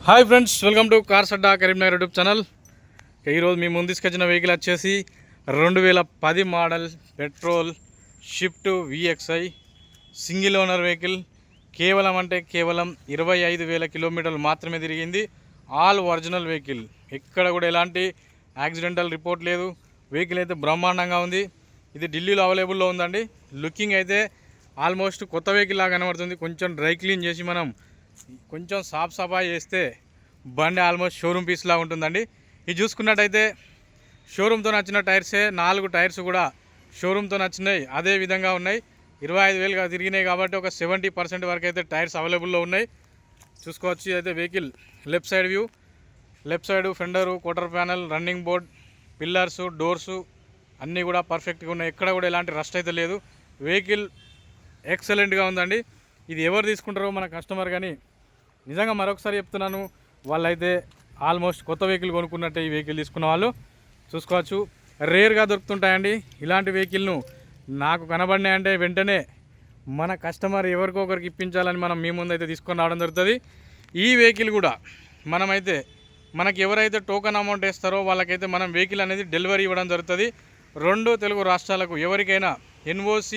Hi friends, welcome to cars Adda Karimnagar YouTube channel. ఈరోజు మీ ముందు తీసుకొచ్చిన వెహికల్ వచ్చేసి 2010 model petrol shift VXI single owner vehicle. కేవలం 25,000 కిలోమీటర్లు మాత్రమే తిరిగింది. ఆల్ ఒరిజినల్ వెహికల్, ఎక్కడ కూడా ఎలాంటి యాక్సిడెంటల్ రిపోర్ట్ లేదు. వెహికల్ అయితే బ్రహ్మాండంగా ఉంది. ఇది ఢిల్లీలో అవైలబుల్లో ఉందండి. లుకింగ్ అయితే ఆల్మోస్ట్ కొత్త వెహికల్ లాగా కనబడుతుంది. కొంచెం డ్రై క్లీన్ చేసి మనం కొంచెం సాఫ్ సఫాయి చేస్తే బండి ఆల్మోస్ట్ షోరూమ్ పీస్ లాగా ఉంటుందండి. ఇది చూసుకున్నట్టయితే షోరూమ్తో నచ్చిన టైర్సే, 4 టైర్స్ కూడా షోరూమ్తో నచ్చినాయి, అదే విధంగా ఉన్నాయి. 25,000 తిరిగినాయి కాబట్టి ఒక 70% వరకు అయితే టైర్స్ అవైలబుల్లో ఉన్నాయి. చూసుకోవచ్చు. అయితే vehicle left side view, left side ఫెండరు, quarter panel, running board, pillars, doors అన్నీ కూడా పర్ఫెక్ట్గా ఉన్నాయి. ఎక్కడ కూడా ఎలాంటి రస్ట్ అయితే లేదు. వెహికల్ ఎక్సలెంట్గా ఉందండి. ఇది ఎవరు తీసుకుంటారో మన కస్టమర్, కానీ నిజంగా మరొకసారి చెప్తున్నాను, వాళ్ళైతే ఆల్మోస్ట్ కొత్త వెహికల్ కొనుక్కున్నట్టే ఈ వెహికల్ తీసుకున్న వాళ్ళు. చూసుకోవచ్చు. రేర్గా దొరుకుతుంటాయండి ఇలాంటి వెహికల్ను. నాకు కనబడినాయంటే వెంటనే మన కస్టమర్ ఎవరికో ఒకరికి ఇప్పించాలని మనం మీ ముందు అయితే తీసుకొని రావడం జరుగుతుంది. ఈ వెహికల్ కూడా మనకి ఎవరైతే టోకెన్ అమౌంట్ వేస్తారో వాళ్ళకైతే మనం వెహికల్ అనేది డెలివరీ ఇవ్వడం జరుగుతుంది. 2 తెలుగు రాష్ట్రాలకు ఎవరికైనా NOC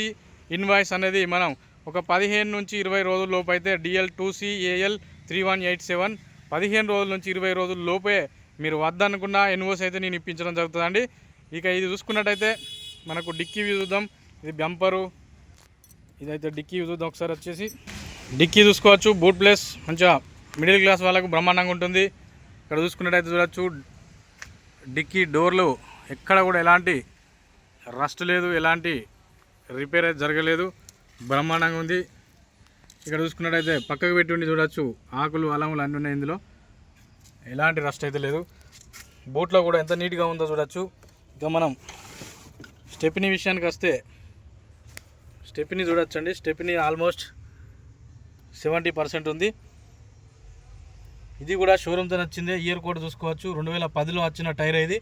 ఇన్వాయిస్ అనేది మనం ఒక 15 నుంచి 20 రోజుల లోపు అయితే DL2CAL 3187 15 రోజుల నుంచి 20 రోజుల లోపే మీరు వద్దనుకున్న NOC అయితే నేను ఇప్పించడం జరుగుతుందండి. ఇక ఇది చూసుకున్నట్టయితే మనకు డిక్కీ వ్యూ చూద్దాం. ఇది బంపరు, ఇదైతే డిక్కీ వ్యూ చూద్దాం. ఒకసారి వచ్చేసి డిక్కీ చూసుకోవచ్చు. బూట్ ప్లేస్ మంచిగా మిడిల్ క్లాస్ వాళ్ళకు బ్రహ్మాండంగా ఉంటుంది. ఇక్కడ చూసుకున్నట్టయితే చూడవచ్చు, డిక్కీ డోర్లు ఎక్కడ కూడా ఎలాంటి రస్ట్ లేదు, ఎలాంటి రిపేర్ అయితే జరగలేదు, బ్రహ్మాండంగా ఉంది. ఇక్కడ చూసుకున్నట్టయితే పక్కకు పెట్టి ఉండి చూడవచ్చు, ఆకులు అలములు అన్నీ ఉన్నాయి. ఇందులో ఎలాంటి రస్ట్ అయితే లేదు. బూట్లో కూడా ఎంత నీట్గా ఉందో చూడవచ్చు. ఇక మనం స్టెప్నీ విషయానికి వస్తే స్టెప్నీ చూడొచ్చండి. స్టెప్నీ ఆల్మోస్ట్ 70% ఉంది. ఇది కూడా షోరూమ్తో నచ్చిందే. ఇయర్ కోడ్ చూసుకోవచ్చు. 2010లో వచ్చిన టైర్. ఇది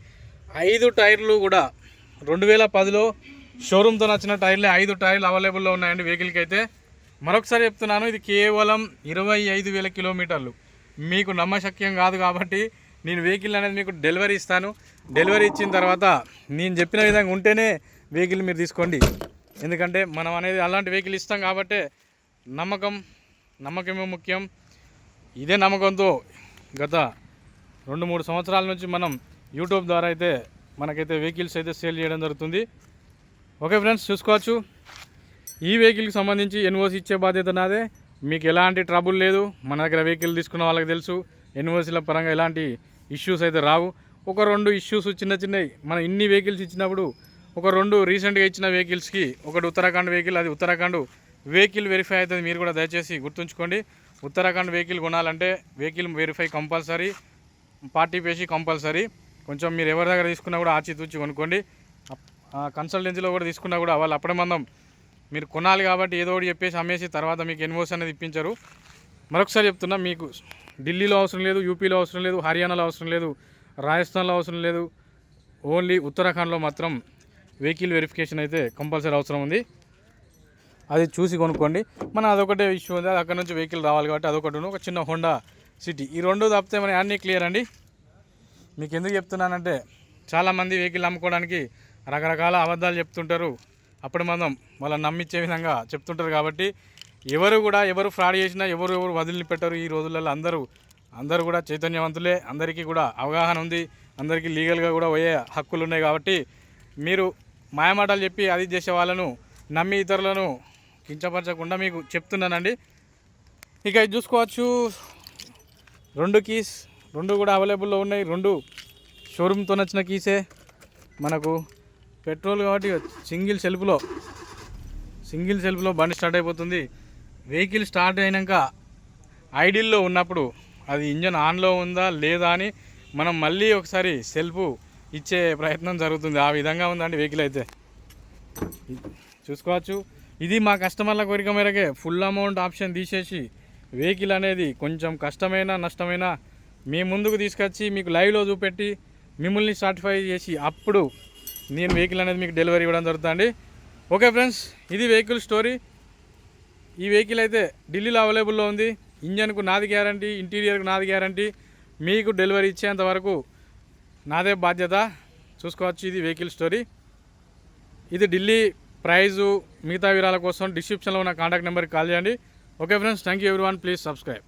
5 టైర్లు కూడా 2010లో షోరూమ్తో నచ్చిన టైర్లే 5 టైర్లు అవైలబుల్లో ఉన్నాయండి వెహికల్కి అయితే. మరొకసారి చెప్తున్నాను, ఇది కేవలం 25,000 కిలోమీటర్లు. మీకు నమ్మశక్యం కాదు కాబట్టి నేను వెహికల్ అనేది మీకు డెలివరీ ఇస్తాను. డెలివరీ ఇచ్చిన తర్వాత నేను చెప్పిన విధంగా ఉంటేనే వెహికల్ మీరు తీసుకోండి. ఎందుకంటే మనం అనేది అలాంటి వెహికల్ ఇస్తాం కాబట్టి నమ్మకమే ముఖ్యం. ఇదే నమ్మకంతో గత 2-3 సంవత్సరాల నుంచి మనం యూట్యూబ్ ద్వారా అయితే మనకైతే వెహికల్స్ అయితే సేల్ చేయడం జరుగుతుంది. ఓకే ఫ్రెండ్స్, చూసుకోవచ్చు. ఈ వెహికల్కి సంబంధించి NOC ఇచ్చే బాధ్యత నాదే. మీకు ఎలాంటి ట్రబుల్ లేదు. మన దగ్గర వెహికల్ తీసుకున్న వాళ్ళకి తెలుసు, NOCల పరంగా ఎలాంటి ఇష్యూస్ అయితే రావు. 1-2 ఇష్యూస్ చిన్నవి మనం ఇన్ని వెహికల్స్ ఇచ్చినప్పుడు 1-2 రీసెంట్గా ఇచ్చిన వెహికల్స్కి, ఒకటి ఉత్తరాఖండ్ వెహికల్, అది ఉత్తరాఖండ్ వెహికల్ వెరిఫై అవుతుంది. మీరు కూడా దయచేసి గుర్తుంచుకోండి. ఉత్తరాఖండ్ వెహికల్ కొనాలంటే వెహికల్ వెరిఫై కంపల్సరీ, పార్టీ పేసి కంపల్సరీ. కొంచెం మీరు ఎవరి దగ్గర తీసుకున్నా కూడా ఆచితూచి కొనుక్కోండి. కన్సల్టెన్సీలో కూడా తీసుకున్నా కూడా వాళ్ళు అప్పుడే మందం మీరు కొనాలి కాబట్టి ఏదో ఒకటి చెప్పేసి అమ్మేసి తర్వాత మీకు NOC అనేది ఇప్పించరు. మరొకసారి చెప్తున్నా, మీకు ఢిల్లీలో అవసరం లేదు, యూపీలో అవసరం లేదు, హర్యానాలో అవసరం లేదు, రాజస్థాన్లో అవసరం లేదు. ఓన్లీ ఉత్తరాఖండ్లో మాత్రం వెహికల్ వెరిఫికేషన్ అయితే కంపల్సరీ అవసరం ఉంది. అది చూసి కొనుక్కోండి. మన అదొకటే ఇష్యూ ఉంది, అది అక్కడ నుంచి వెహికల్ రావాలి కాబట్టి అదొకటి. ఒక చిన్న హోండా సిటీ, ఈ 2 తప్పితే మన అన్నీ క్లియర్ అండి. మీకు ఎందుకు చెప్తున్నానంటే చాలామంది వెహికల్ అమ్ముకోవడానికి రకరకాల అబద్ధాలు చెప్తుంటారు. అప్పుడు మనం వాళ్ళని నమ్మించే విధంగా చెప్తుంటారు కాబట్టి ఎవరు ఫ్రాడ్ చేసినా ఎవరు వదిలిపెట్టరు. ఈ రోజులలో అందరూ కూడా చైతన్యవంతులే. అందరికీ కూడా అవగాహన ఉంది. అందరికీ లీగల్గా కూడా పోయే హక్కులు ఉన్నాయి. కాబట్టి మీరు మాయమాటలు చెప్పి అది చేసే వాళ్ళను నమ్మి ఇతరులను కించపరచకుండా మీకు చెప్తున్నానండి. ఇక ఇది చూసుకోవచ్చు. 2 కీస్, 2 కూడా అవైలబుల్లో ఉన్నాయి. 2 షోరూమ్తో నచ్చిన కీసే. మనకు పెట్రోల్ కాబట్టి సింగిల్ సెల్ఫ్లో బండి స్టార్ట్ అయిపోతుంది. వెహికల్ స్టార్ట్ అయినాక ఐడిల్లో ఉన్నప్పుడు అది ఇంజన్ ఆన్లో ఉందా లేదా అని మనం మళ్ళీ ఒకసారి సెల్ఫ్ ఇచ్చే ప్రయత్నం జరుగుతుంది. ఆ విధంగా ఉందండి వెహికల్ అయితే. చూసుకోవచ్చు. ఇది మా కస్టమర్ల కోరిక మేరకే ఫుల్ అమౌంట్ ఆప్షన్ తీసేసి వెహికల్ అనేది కొంచెం కష్టమైన నష్టమైన మీ ముందుకు తీసుకొచ్చి మీకు లైవ్లో చూపెట్టి మిమ్మల్ని సర్టిఫై చేసి అప్పుడు నేను వెహికల్ అనేది మీకు డెలివరీ ఇవ్వడం జరుగుతుంది. ఓకే ఫ్రెండ్స్, ఇది వెహికల్ స్టోరీ. ఈ వెహికల్ అయితే ఢిల్లీలో అవైలబుల్లో ఉంది. ఇంజన్కు నాది గ్యారంటీ, ఇంటీరియర్కు నాది గ్యారంటీ. మీకు డెలివరీ ఇచ్చేంత వరకు నాదే బాధ్యత. చూసుకోవచ్చు, ఇది వెహికల్ స్టోరీ. ఇది ఢిల్లీ. ప్రైజు మిగతా వివరాల కోసం డిస్క్రిప్షన్లో ఉన్న కాంటాక్ట్ నెంబర్కి కాల్ చేయండి. Okay friends, thank you everyone. Please subscribe.